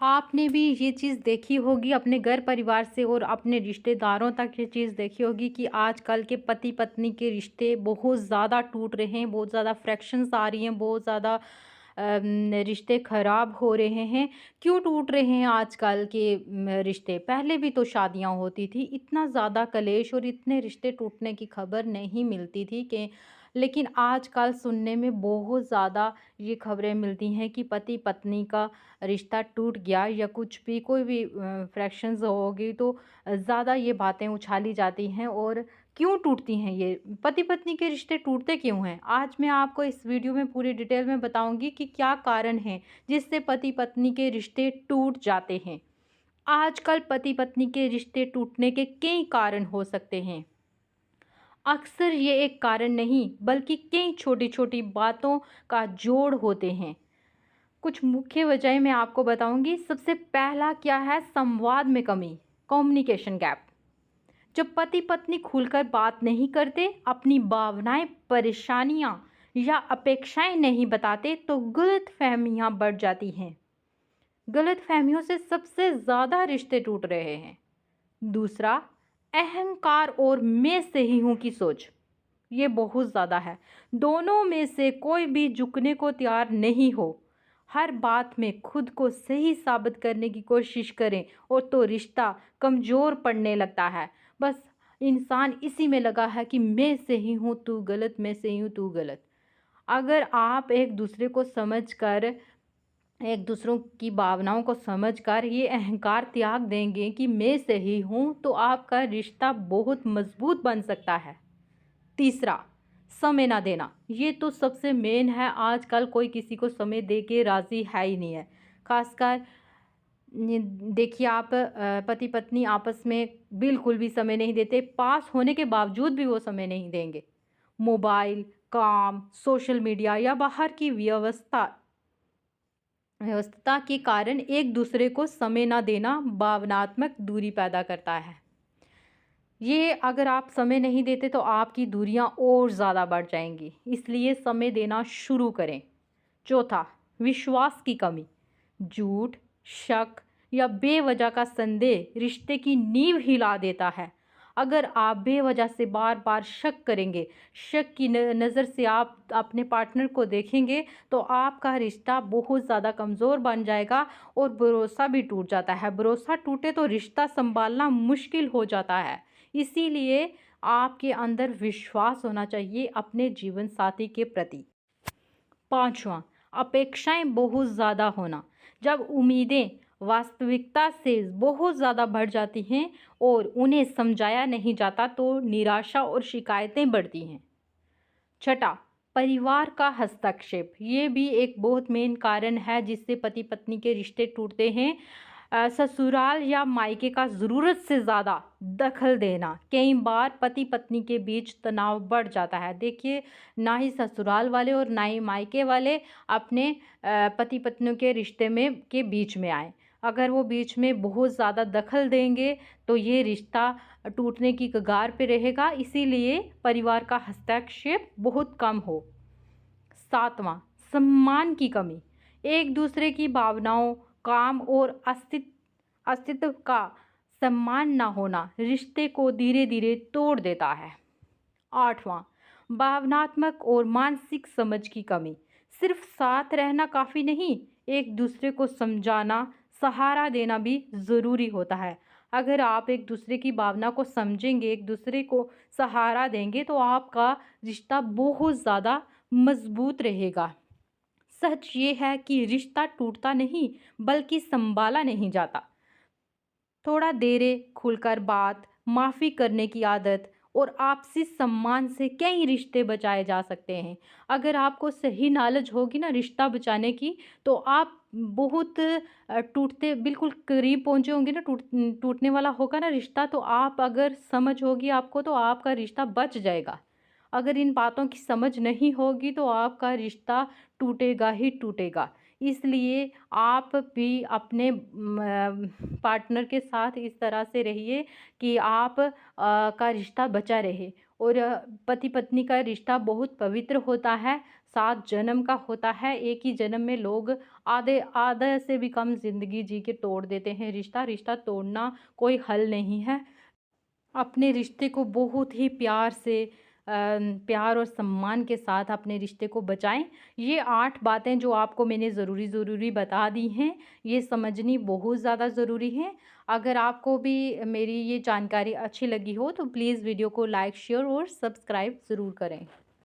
आपने भी ये चीज़ देखी होगी अपने घर परिवार से और अपने रिश्तेदारों तक ये चीज़ देखी होगी कि आजकल के पति पत्नी के रिश्ते बहुत ज़्यादा टूट रहे हैं, बहुत ज़्यादा फ्रैक्शंस आ रही हैं, बहुत ज़्यादा रिश्ते ख़राब हो रहे हैं। क्यों टूट रहे हैं आजकल के रिश्ते? पहले भी तो शादियाँ होती थी, इतना ज़्यादा कलेश और इतने रिश्ते टूटने की खबर नहीं मिलती थी कि लेकिन आजकल सुनने में बहुत ज़्यादा ये खबरें मिलती हैं कि पति पत्नी का रिश्ता टूट गया या कुछ भी कोई भी फ्रैक्शंस होगी तो ज़्यादा ये बातें उछाली जाती हैं। और क्यों टूटती हैं ये पति पत्नी के रिश्ते टूटते क्यों हैं? आज मैं आपको इस वीडियो में पूरी डिटेल में बताऊंगी कि क्या कारण है जिससे पति पत्नी के रिश्ते टूट जाते हैं। आजकल पति पत्नी के रिश्ते टूटने के कई कारण हो सकते हैं। अक्सर ये एक कारण नहीं बल्कि कई छोटी छोटी बातों का जोड़ होते हैं। कुछ मुख्य वजह मैं आपको बताऊंगी। सबसे पहला क्या है? संवाद में कमी, कम्युनिकेशन गैप। जब पति पत्नी खुलकर बात नहीं करते, अपनी भावनाएं, परेशानियां या अपेक्षाएं नहीं बताते तो गलत फहमियां बढ़ जाती हैं। गलत फहमियों से सबसे ज़्यादा रिश्ते टूट रहे हैं। दूसरा, अहंकार और मैं सही हूं की सोच। ये बहुत ज़्यादा है। दोनों में से कोई भी झुकने को तैयार नहीं हो, हर बात में खुद को सही साबित करने की कोशिश करें और तो रिश्ता कमज़ोर पड़ने लगता है। बस इंसान इसी में लगा है कि मैं सही हूँ तू गलत, मैं सही हूँ तू गलत। अगर आप एक दूसरे को समझकर, एक दूसरों की भावनाओं को समझकर ये अहंकार त्याग देंगे कि मैं सही हूँ तो आपका रिश्ता बहुत मजबूत बन सकता है। तीसरा, समय ना देना। ये तो सबसे मेन है। आजकल कोई किसी को समय दे के राज़ी है ही नहीं है। खासकर देखिए आप, पति पत्नी आपस में बिल्कुल भी समय नहीं देते। पास होने के बावजूद भी वो समय नहीं देंगे। मोबाइल, काम, सोशल मीडिया या बाहर की व्यस्तता के कारण एक दूसरे को समय ना देना भावनात्मक दूरी पैदा करता है। ये अगर आप समय नहीं देते तो आपकी दूरियां और ज़्यादा बढ़ जाएंगी, इसलिए समय देना शुरू करें। चौथा, विश्वास की कमी। झूठ, शक या बेवजह का संदेह रिश्ते की नींव हिला देता है। अगर आप बेवजह से बार बार शक करेंगे, शक की नज़र से आप अपने पार्टनर को देखेंगे तो आपका रिश्ता बहुत ज़्यादा कमज़ोर बन जाएगा और भरोसा भी टूट जाता है। भरोसा टूटे तो रिश्ता संभालना मुश्किल हो जाता है। इसीलिए आपके अंदर विश्वास होना चाहिए अपने जीवन साथी के प्रति। पांचवा, अपेक्षाएं बहुत ज़्यादा होना। जब उम्मीदें वास्तविकता से बहुत ज़्यादा बढ़ जाती हैं और उन्हें समझाया नहीं जाता तो निराशा और शिकायतें बढ़ती हैं। छठा, परिवार का हस्तक्षेप। ये भी एक बहुत मेन कारण है जिससे पति पत्नी के रिश्ते टूटते हैं। ससुराल या मायके का ज़रूरत से ज़्यादा दखल देना। कई बार पति पत्नी के बीच तनाव बढ़ जाता है। देखिए, ना ही ससुराल वाले और ना ही मायके वाले अपने पति पत्नियों के रिश्ते में के बीच में आए। अगर वो बीच में बहुत ज़्यादा दखल देंगे तो ये रिश्ता टूटने की कगार पे रहेगा। इसीलिए परिवार का हस्तक्षेप बहुत कम हो। सातवां, सम्मान की कमी। एक दूसरे की भावनाओं, काम और अस्तित्व का सम्मान न होना रिश्ते को धीरे धीरे तोड़ देता है। आठवां, भावनात्मक और मानसिक समझ की कमी। सिर्फ साथ रहना काफ़ी नहीं, एक दूसरे को समझाना, सहारा देना भी ज़रूरी होता है। अगर आप एक दूसरे की भावना को समझेंगे, एक दूसरे को सहारा देंगे तो आपका रिश्ता बहुत ज़्यादा मजबूत रहेगा। सच ये है कि रिश्ता टूटता नहीं बल्कि संभाला नहीं जाता। थोड़ा देरे खुलकर बात, माफ़ी करने की आदत और आपसी सम्मान से कई रिश्ते बचाए जा सकते हैं। अगर आपको सही नॉलेज होगी ना रिश्ता बचाने की तो आप बहुत टूटते बिल्कुल करीब पहुँचे होंगे ना, टूटने वाला होगा ना रिश्ता, तो आप अगर समझ होगी आपको तो आपका रिश्ता बच जाएगा। अगर इन बातों की समझ नहीं होगी तो आपका रिश्ता टूटेगा ही टूटेगा। इसलिए आप भी अपने पार्टनर के साथ इस तरह से रहिए कि आप का रिश्ता बचा रहे। और पति पत्नी का रिश्ता बहुत पवित्र होता है। 7 जन्म का होता है। एक ही जन्म में लोग आधे आधे से भी कम ज़िंदगी जी के तोड़ देते हैं रिश्ता। रिश्ता तोड़ना कोई हल नहीं है। अपने रिश्ते को बहुत ही प्यार से प्यार और सम्मान के साथ अपने रिश्ते को बचाएँ। ये 8 बातें जो आपको मैंने ज़रूरी बता दी हैं, ये समझनी बहुत ज़्यादा ज़रूरी है। अगर आपको भी मेरी ये जानकारी अच्छी लगी हो तो प्लीज़ वीडियो को लाइक, शेयर और सब्सक्राइब ज़रूर करें।